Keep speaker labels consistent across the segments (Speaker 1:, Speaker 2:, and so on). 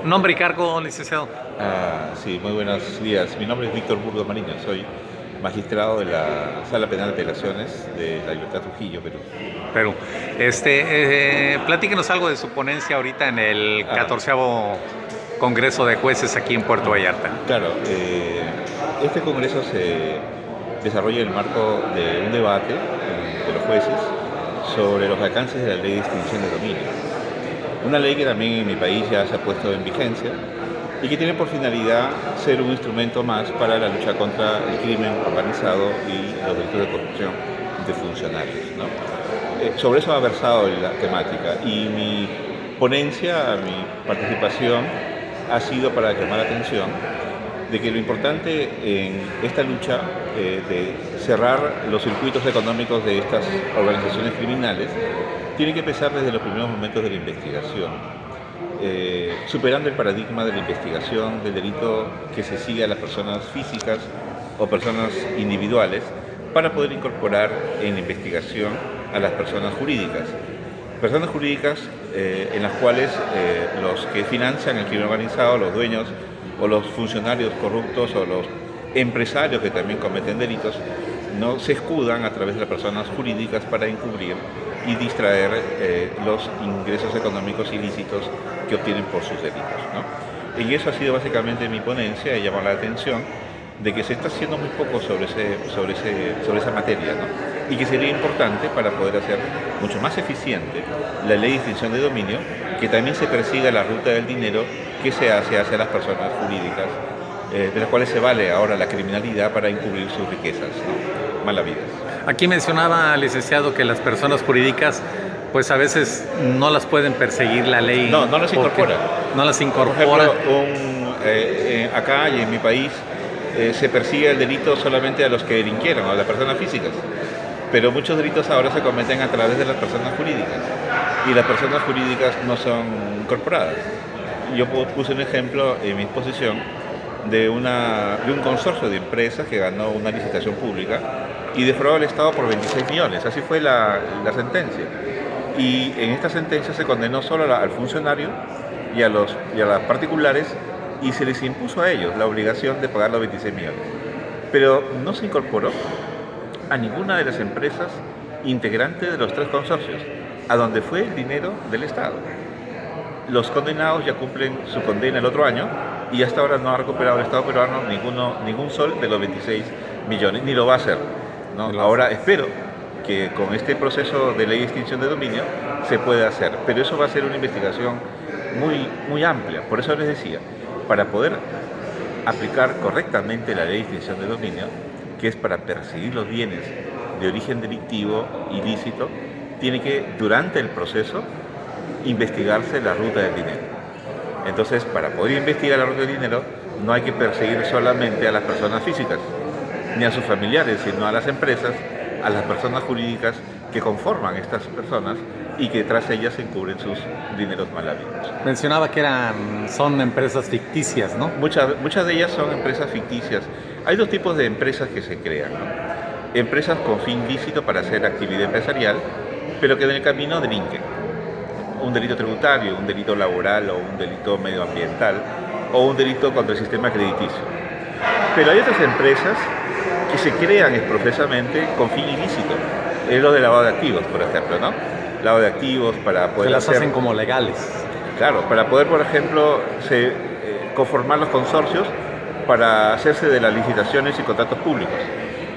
Speaker 1: Nombre y cargo, licenciado.
Speaker 2: Sí, muy buenos días. Mi nombre es Víctor Burgos Mariño, soy magistrado de la Sala Penal de Apelaciones de La Libertad Trujillo, Perú.
Speaker 1: Perú. Platíquenos algo de su ponencia ahorita en el
Speaker 2: Ah,
Speaker 1: 14º Congreso de Jueces aquí en Puerto Vallarta.
Speaker 2: claro, este congreso se desarrolla en el marco de un debate de los jueces sobre los alcances de la ley de extinción de dominio. Una ley que también en mi país ya se ha puesto en vigencia y que tiene por finalidad ser un instrumento más para la lucha contra el crimen organizado y los delitos de corrupción de funcionarios, ¿no? Sobre eso ha versado la temática y mi ponencia, mi participación ha sido para llamar la atención de que lo importante en esta lucha de cerrar los circuitos económicos de estas organizaciones criminales tiene que empezar desde los primeros momentos de la investigación, superando el paradigma de la investigación del delito que se sigue a las personas físicas o personas individuales para poder incorporar en la investigación a las personas jurídicas. Personas jurídicas en las cuales los que financian el crimen organizado, los dueños o los funcionarios corruptos o los empresarios que también cometen delitos, no se escudan a través de las personas jurídicas para encubrir y distraer los ingresos económicos ilícitos que obtienen por sus delitos, ¿no? Y eso ha sido básicamente mi ponencia y llamar la atención de que se está haciendo muy poco sobre esa materia, ¿no? Y que sería importante para poder hacer mucho más eficiente la ley de extinción de dominio, que también se persiga la ruta del dinero que se hace hacia las personas jurídicas, de las cuales se vale ahora la criminalidad para encubrir sus riquezas, ¿no? Malavidas.
Speaker 1: Aquí mencionaba, licenciado, que las personas jurídicas, pues a veces no las pueden perseguir la ley.
Speaker 2: No, no las incorpora.
Speaker 1: No las
Speaker 2: Por
Speaker 1: incorpora.
Speaker 2: ejemplo, acá y en mi país se persigue el delito solamente a los que delinquieron, a las personas físicas. Pero muchos delitos ahora se cometen a través de las personas jurídicas y las personas jurídicas no son incorporadas. Yo puse un ejemplo en mi exposición de un consorcio de empresas que ganó una licitación pública y defraudó al Estado por 26 millones. Así fue la sentencia. Y en esta sentencia se condenó solo al funcionario y a las particulares y se les impuso a ellos la obligación de pagar los 26 millones. Pero no se incorporó a ninguna de las empresas integrantes de los tres consorcios, a donde fue el dinero del Estado. Los condenados ya cumplen su condena el otro año y hasta ahora no ha recuperado el Estado peruano ningún sol de los 26 millones, ni lo va a hacer, ¿no? Ahora espero que con este proceso de ley de extinción de dominio se pueda hacer, pero eso va a ser una investigación muy, muy amplia. Por eso les decía, para poder aplicar correctamente la ley de extinción de dominio, que es para perseguir los bienes de origen delictivo, ilícito, tiene que, durante el proceso, investigarse la ruta del dinero. Entonces, para poder investigar la ruta del dinero, no hay que perseguir solamente a las personas físicas, ni a sus familiares, sino a las empresas, a las personas jurídicas que conforman estas personas y que tras ellas se encubren sus dineros mal habidos.
Speaker 1: Mencionaba que son empresas ficticias, ¿no?
Speaker 2: Muchas de ellas son empresas ficticias. Hay dos tipos de empresas que se crean, ¿no? Empresas con fin lícito para hacer actividad empresarial, pero que en el camino delinquen. Un delito tributario, un delito laboral o un delito medioambiental o un delito contra el sistema crediticio. Pero hay otras empresas que se crean expresamente con fin ilícito. Es lo de lavado de activos, por ejemplo, ¿no? Lavado de activos para poder
Speaker 1: Que las hacen como legales.
Speaker 2: Claro, para poder, por ejemplo, conformar los consorcios para hacerse de las licitaciones y contratos públicos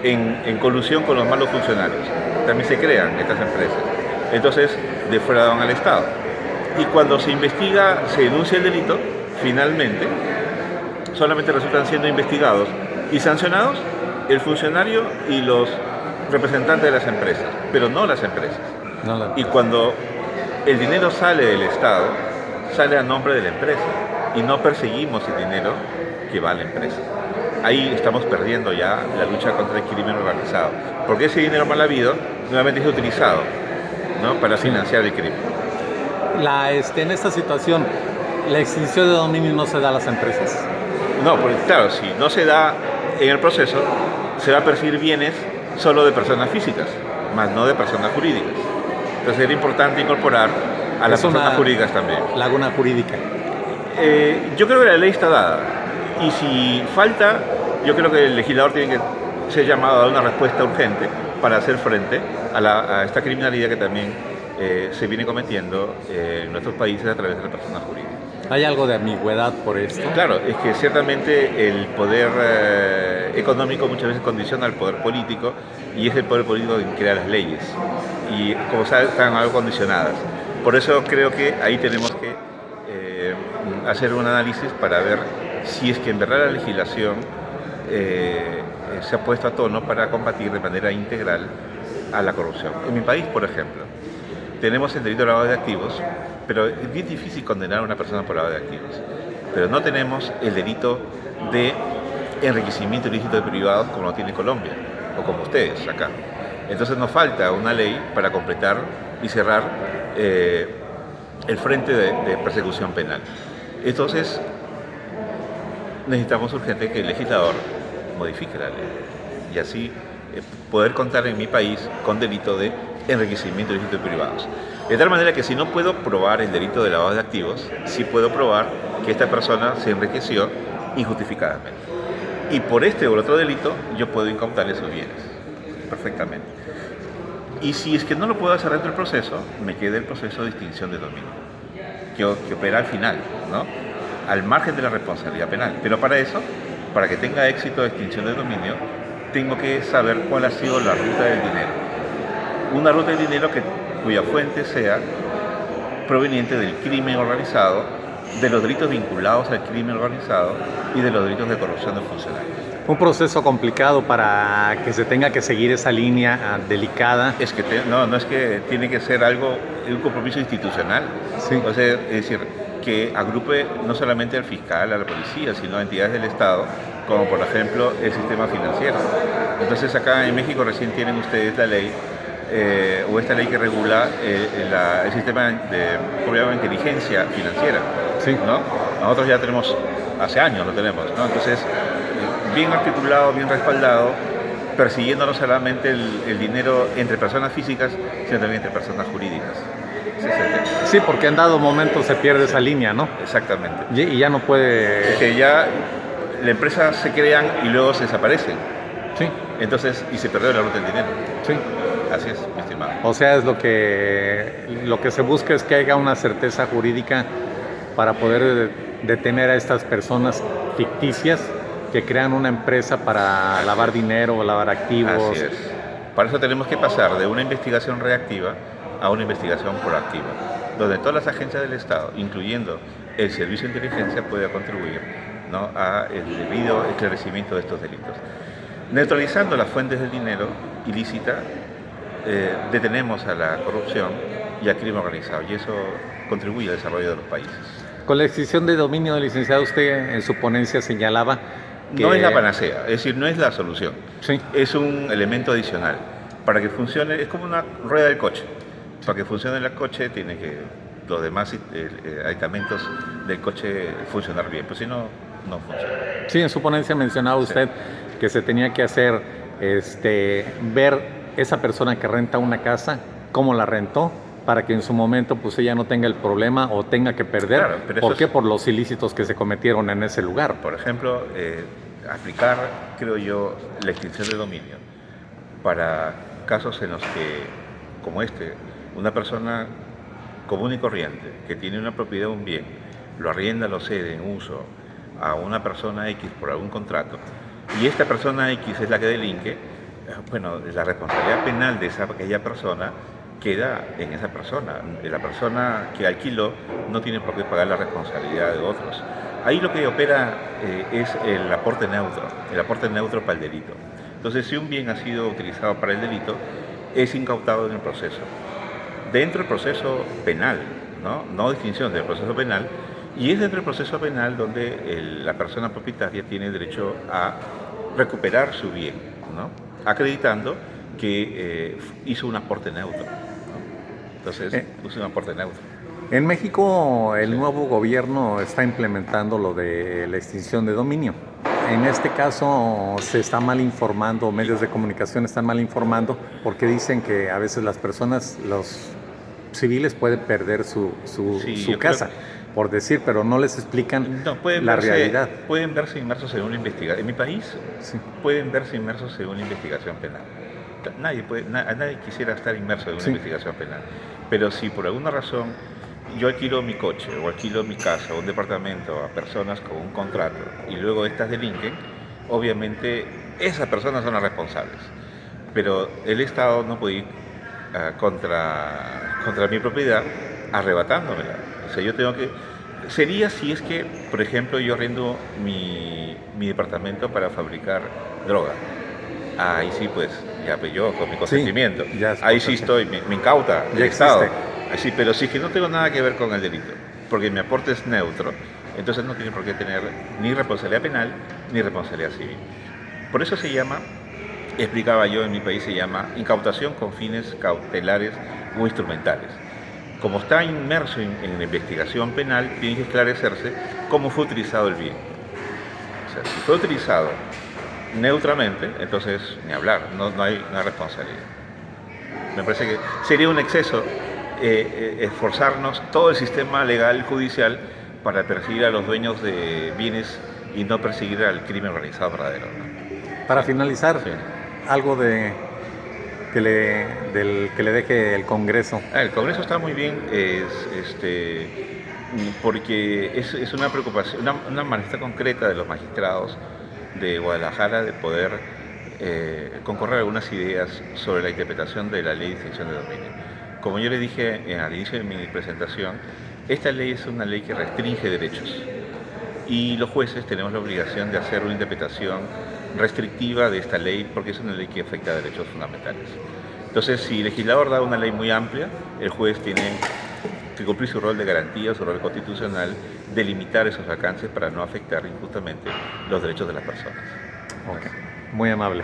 Speaker 2: en colusión con los malos funcionarios. También se crean estas empresas. Entonces, defraudan al Estado. Y cuando se investiga, se denuncia el delito, finalmente, solamente resultan siendo investigados y sancionados el funcionario y los representantes de las empresas, pero no las empresas. Y cuando el dinero sale del Estado, sale a nombre de la empresa y no perseguimos el dinero que va a la empresa. Ahí estamos perdiendo ya la lucha contra el crimen organizado, porque ese dinero mal habido nuevamente es utilizado, ¿no?, para financiar el crimen.
Speaker 1: En esta situación, ¿la extinción de dominio no se da a las empresas?
Speaker 2: No, porque claro, si no se da en el proceso, se va a perseguir bienes solo de personas físicas, más no de personas jurídicas. Entonces era importante incorporar a las personas jurídicas también.
Speaker 1: Laguna jurídica.
Speaker 2: Yo creo que la ley está dada y si falta, yo creo que el legislador tiene que ser llamado a dar una respuesta urgente para hacer frente a esta criminalidad que también se viene cometiendo en nuestros países a través de las personas jurídicas.
Speaker 1: ¿Hay algo de ambigüedad por esto?
Speaker 2: Claro, es que ciertamente el poder económico muchas veces condiciona al poder político y es el poder político quien crea las leyes y como saben están algo condicionadas. Por eso creo que ahí tenemos que hacer un análisis para ver si es que en verdad la legislación se ha puesto a tono para combatir de manera integral a la corrupción. En mi país, por ejemplo, tenemos el delito de lavado de activos, pero es bien difícil condenar a una persona por lavado de activos. Pero no tenemos el delito de enriquecimiento ilícito de privados como lo tiene Colombia, o como ustedes acá. Entonces nos falta una ley para completar y cerrar el frente de persecución penal. Entonces necesitamos urgente que el legislador modifique la ley y así poder contar en mi país con delito de enriquecimiento ilícito de privados. De tal manera que si no puedo probar el delito de lavado de activos, sí puedo probar que esta persona se enriqueció injustificadamente. Y por este o el otro delito yo puedo incautarle sus bienes, perfectamente. Y si es que no lo puedo hacer dentro del proceso, me queda el proceso de extinción de dominio, que opera al final, ¿no? Al margen de la responsabilidad penal. Pero para eso, para que tenga éxito de extinción de dominio, tengo que saber cuál ha sido la ruta del dinero. Una ruta del dinero cuya fuente sea proveniente del crimen organizado, de los delitos vinculados al crimen organizado y de los delitos de corrupción de funcionarios.
Speaker 1: Un proceso complicado para que se tenga que seguir esa línea delicada.
Speaker 2: Es que no es que tiene que ser un compromiso institucional.
Speaker 1: Sí.
Speaker 2: O sea, es decir, que agrupe no solamente al fiscal, a la policía, sino a entidades del Estado, como por ejemplo el sistema financiero. Entonces acá en México recién tienen ustedes la ley, o esta ley que regula el sistema de inteligencia financiera,
Speaker 1: Sí.
Speaker 2: ¿no? Nosotros ya tenemos, hace años lo tenemos, ¿no? Entonces, bien articulado, bien respaldado, persiguiendo no solamente el dinero entre personas físicas, sino también entre personas jurídicas.
Speaker 1: Sí, porque en dado momento se pierde esa línea, ¿no?
Speaker 2: Exactamente.
Speaker 1: Y ya no puede...
Speaker 2: Es que ya la empresa se crean y luego se desaparecen.
Speaker 1: Sí.
Speaker 2: Entonces, y se perdió la ruta del dinero.
Speaker 1: Sí.
Speaker 2: Así es, mi estimado.
Speaker 1: O sea, es lo que se busca es que haya una certeza jurídica para poder detener a estas personas ficticias que crean una empresa para lavar dinero o lavar activos.
Speaker 2: Así es. Para eso tenemos que pasar de una investigación reactiva a una investigación proactiva, donde todas las agencias del Estado, incluyendo el Servicio de Inteligencia, pueda contribuir, ¿no?, a el debido esclarecimiento de estos delitos. Neutralizando las fuentes del dinero ilícita, detenemos a la corrupción y al crimen organizado, y eso contribuye al desarrollo de los países.
Speaker 1: Con la extinción de dominio, licenciado, usted en su ponencia señalaba que...
Speaker 2: No es la panacea, es decir, no es la solución.
Speaker 1: Sí.
Speaker 2: Es un elemento adicional. Para que funcione, es como una rueda del coche. Para que funcione el coche, tiene que los demás aditamentos del coche funcionar bien, pues si no, no funciona.
Speaker 1: Sí, en su ponencia mencionaba usted que se tenía que hacer, ver esa persona que renta una casa, cómo la rentó, para que en su momento pues ella no tenga el problema o tenga que perder.
Speaker 2: Claro, pero
Speaker 1: ¿por qué? Por los ilícitos que se cometieron en ese lugar.
Speaker 2: Por ejemplo, aplicar, creo yo, la extinción de dominio para casos en los que, como una persona común y corriente que tiene una propiedad o un bien, lo arrienda, lo cede en uso a una persona X por algún contrato, y esta persona X es la que delinque, bueno, la responsabilidad penal de aquella persona queda en esa persona. La persona que alquiló no tiene por qué pagar la responsabilidad de otros. Ahí lo que opera es el aporte neutro para el delito. Entonces, si un bien ha sido utilizado para el delito, es incautado en el proceso. Dentro del proceso penal, no distinción del proceso penal, y es dentro del proceso penal donde la persona propietaria tiene derecho a recuperar su bien, ¿no?, acreditando que hizo un aporte neutro, ¿no? Entonces, hizo un aporte neutro.
Speaker 1: En México, el nuevo gobierno está implementando lo de la extinción de dominio. En este caso, se está mal informando, medios de comunicación están mal informando, porque dicen que a veces las personas, los civiles, pueden perder su casa. por decir, pero no les explican
Speaker 2: No,
Speaker 1: la realidad.
Speaker 2: pueden verse inmersos en una investigación. En mi país
Speaker 1: Sí.
Speaker 2: pueden verse inmersos en una investigación penal. Nadie quisiera estar inmerso en una
Speaker 1: Sí.
Speaker 2: investigación penal. Pero si por alguna razón yo alquilo mi coche o alquilo mi casa o un departamento a personas con un contrato y luego estas delinquen, obviamente esas personas son las responsables. Pero el Estado no puede ir contra mi propiedad arrebatándomela. O sea, yo tengo que... Sería si es que, por ejemplo, yo arriendo mi departamento para fabricar droga. Ahí sí, pues, ya pues yo con mi consentimiento.
Speaker 1: ya es
Speaker 2: Ahí
Speaker 1: cosa,
Speaker 2: sí
Speaker 1: sí.
Speaker 2: estoy, me incauta el
Speaker 1: Ya
Speaker 2: Estado.
Speaker 1: existe.
Speaker 2: Ahí sí, pero si es que no tengo nada que ver con el delito, porque mi aporte es neutro, entonces no tiene por qué tener ni responsabilidad penal ni responsabilidad civil. Por eso se llama, explicaba yo en mi país, se llama incautación con fines cautelares o instrumentales. Como está inmerso en la investigación penal, tiene que esclarecerse cómo fue utilizado el bien. O sea, si fue utilizado neutramente, entonces ni hablar, no hay responsabilidad. Me parece que sería un exceso esforzarnos todo el sistema legal judicial para perseguir a los dueños de bienes y no perseguir al crimen organizado verdadero, ¿no?
Speaker 1: Para finalizar,
Speaker 2: Sí.
Speaker 1: algo del que le deje el Congreso.
Speaker 2: El Congreso está muy bien, porque es una preocupación, una manifestación concreta de los magistrados de Guadalajara de poder concorrer algunas ideas sobre la interpretación de la ley de extinción de dominio. Como yo le dije al inicio de mi presentación, esta ley es una ley que restringe derechos y los jueces tenemos la obligación de hacer una interpretación restrictiva de esta ley porque es una ley que afecta a derechos fundamentales. Entonces, si el legislador da una ley muy amplia, el juez tiene que cumplir su rol de garantía, su rol constitucional, de limitar esos alcances para no afectar injustamente los derechos de las personas.
Speaker 1: Ok, muy amable.